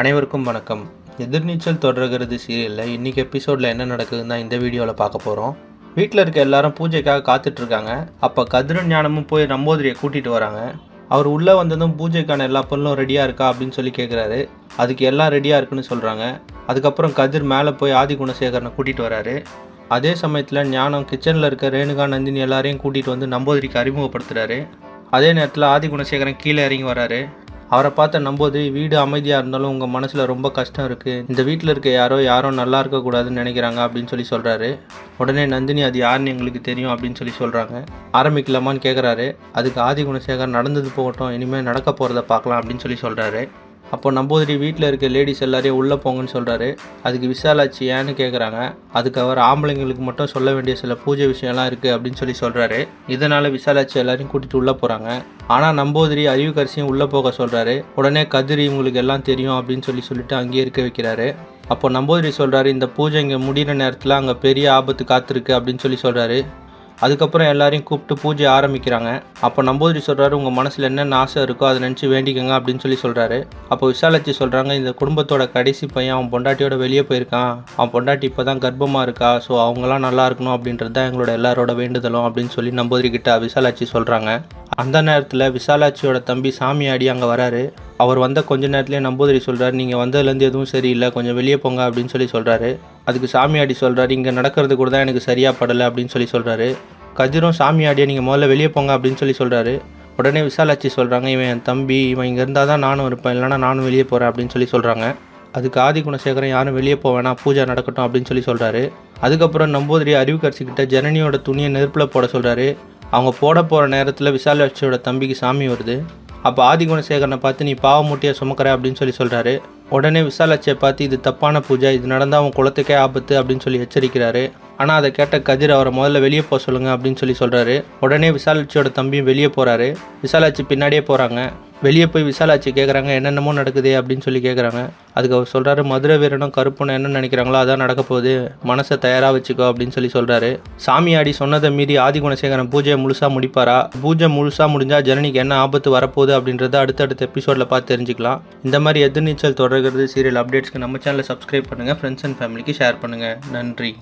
அனைவருக்கும் வணக்கம். எதிர்நீச்சல் தொடர்கிறது சீரியலில் இன்றைக்கி எபிசோடில் என்ன நடக்குதுன்னு தான் இந்த வீடியோவில் பார்க்க போகிறோம். வீட்டில் இருக்க எல்லாரும் பூஜைக்காக காத்துட்ருக்காங்க. அப்போ கதிரும் ஞானமும் போய் நம்பூதிரியை கூட்டிகிட்டு வராங்க. அவர் உள்ளே வந்ததும் பூஜைக்கான எல்லா பொருளும் ரெடியாக இருக்கா அப்படின்னு சொல்லி கேட்குறாரு. அதுக்கு எல்லாம் ரெடியாக இருக்குன்னு சொல்கிறாங்க. அதுக்கப்புறம் கதிர் மேலே போய் ஆதி குணசேகரனை கூட்டிகிட்டு வராரு. அதே சமயத்தில் ஞானம் கிச்சனில் இருக்க ரேணுகா நந்தினி எல்லாரையும் கூட்டிகிட்டு வந்து நம்பூதிரிக்கு அறிமுகப்படுத்துகிறாரு. அதே நேரத்தில் ஆதி குணசேகரன் கீழே இறங்கி வராரு. அவரை பார்த்த நம்பூதிரி, வீடு அமைதியாக இருந்தாலும் உங்கள் மனசில் ரொம்ப கஷ்டம் இருக்குது, இந்த வீட்டில் இருக்க யாரோ நல்லா இருக்கக்கூடாதுன்னு நினைக்கிறாங்க அப்படின்னு சொல்லி சொல்கிறாரு. உடனே நந்தினி, அது யாருன்னு எங்களுக்கு தெரியும் அப்படின்னு சொல்லி சொல்கிறாங்க. ஆரம்பிக்கலாமான்னு கேட்குறாரு. அதுக்கு ஆதி குணசேகர், நடந்தது போகட்டும், இனிமேல் நடக்க போகிறத பார்க்கலாம் அப்படின்னு சொல்லி சொல்கிறாரு. அப்போ நம்பூதிரி, வீட்டில் இருக்க லேடிஸ் எல்லாரையும் உள்ளே போங்கன்னு சொல்கிறாரு. அதுக்கு விசாலாட்சி ஏன்னு கேட்குறாங்க. அதுக்கு அவர், ஆம்பளைங்களுக்கு மட்டும் சொல்ல வேண்டிய சில பூஜை விஷயம்லாம் இருக்குது அப்படின்னு சொல்லி சொல்கிறாரு. இதனால் விசாலாட்சி எல்லாரையும் கூட்டிகிட்டு உள்ளே போகிறாங்க. ஆனால் நம்பூதிரி அறிவுக்கரசியும் உள்ளே போக சொல்கிறாரு. உடனே கதிர், இவங்களுக்கு எல்லாம் தெரியும் அப்படின்னு சொல்லிட்டு அங்கேயே இருக்க வைக்கிறாரு. அப்போ நம்பூதிரி சொல்கிறாரு, இந்த பூஜை இங்கே முடிகிற நேரத்தில் அங்கே பெரிய ஆபத்து காத்திருக்கு அப்படின்னு சொல்லி சொல்கிறாரு. அதுக்கப்புறம் எல்லாரையும் கூப்பிட்டு பூஜை ஆரம்பிக்கிறாங்க. அப்போ நம்பூதிரி சொல்கிறாரு, உங்கள் மனசில் என்னென்ன ஆசை இருக்கோ அதை நினச்சி வேண்டிக்கங்க அப்படின்னு சொல்லி சொல்கிறாரு. அப்போ விசாலாட்சி சொல்கிறாங்க, இந்த குடும்பத்தோட கடைசி பையன் அவன் பொண்டாட்டியோட வெளியே போயிருக்கான், அவன் பொண்டாட்டி இப்போ தான் கர்ப்பமாக இருக்கா, ஸோ அவங்களாம் நல்லா இருக்கணும் அப்படின்றது தான் எங்களோட எல்லாரோட வேண்டுதலும் அப்படின்னு சொல்லி நம்பூதிரி கிட்ட விசாலாட்சி சொல்கிறாங்க. அந்த நேரத்தில் விசாலாட்சியோட தம்பி சாமியாடி அங்கே வராரு. அவர் வந்த கொஞ்ச நேரத்துலேயே நம்பூதிரி சொல்கிறார், நீங்கள் வந்ததுலேருந்து எதுவும் சரியில்லை, கொஞ்சம் வெளியே போங்க அப்படின்னு சொல்லி சொல்கிறாரு. அதுக்கு சாமியாடி சொல்கிறாரு, இங்கே நடக்கிறது கூட தான் எனக்கு சரியாக படலை அப்படின்னு சொல்லி சொல்கிறாரு. கதிரும் சாமியாடியை நீங்கள் முதல்ல வெளியே போங்க அப்படின்னு சொல்லி சொல்கிறாரு. உடனே விசாலாட்சி சொல்கிறாங்க, இவன் என் தம்பி, இவன் இங்கே இருந்தால் தான் நானும் இருப்பேன், இல்லைனா நானும் வெளியே போகிறேன் அப்படின்னு சொல்லி சொல்கிறாங்க. அதுக்கு ஆதி குணசேகரன், யாரும் வெளியே போவேனா, பூஜை நடக்கட்டும் அப்படின்னு சொல்லி சொல்கிறாரு. அதுக்கப்புறம் நம்பூதிரி அறிவுக்கரசிக்கிட்ட ஜனனியோட துணியை நெருப்பில் போட சொல்கிறாரு. அவங்க போட போகிற நேரத்தில் விசாலாட்சியோட தம்பிக்கு சாமி வருது. அப்போ ஆதி குணசேகரனை பார்த்து, நீ பாவமூட்டியாக சுமக்கிற அப்படின்னு சொல்லி சொல்கிறாரு. உடனே விசாலாட்சியை பார்த்து, இது தப்பான பூஜை, இது நடந்தால் அவன் குலத்துக்கே ஆபத்து அப்படின்னு சொல்லி எச்சரிக்கிறாரு. ஆனால் அதை கேட்ட கதிர், அவரை முதல்ல வெளியே போக சொல்லுங்கள் அப்படின்னு சொல்லி சொல்கிறாரு. உடனே விசாலாட்சியோட தம்பியும் வெளியே போகிறாரு. விசாலாட்சி பின்னாடியே போகிறாங்க. வெளியே போய் விசாலாட்சி கேட்குறாங்க, என்னென்னமோ நடக்குது அப்படின்னு சொல்லி கேட்குறாங்க. அதுக்கு அவர் சொல்கிறாரு, மதுரை வீரனும் கருப்புன்னு என்ன நினைக்கிறாங்களோ அதான் நடக்க போகுது, மனசை தயாராக வச்சுக்கோ அப்படின்னு சொல்லி சொல்கிறாரு. சாமியாடி சொன்னதை மீறி ஆதி குணசேகரன் பூஜையை முழுசாக முடிப்பாரா, பூஜை முழுசாக முடிஞ்சால் ஜனனிக்கு என்ன ஆபத்து வரப்போகுது அப்படின்றத அடுத்தடுத்த எபிசோடில் பார்த்து தெரிஞ்சுக்கலாம். இந்த மாதிரி எதிர்நீச்சல் தொடர்கிறது சீரியல் அப்டேட்ஸ்க்கு நம்ம சேனலை சப்ஸ்கிரைப் பண்ணுங்கள், ஃப்ரெண்ட்ஸ் அண்ட் ஃபேமிலிக்கு ஷேர் பண்ணுங்கள். நன்றி.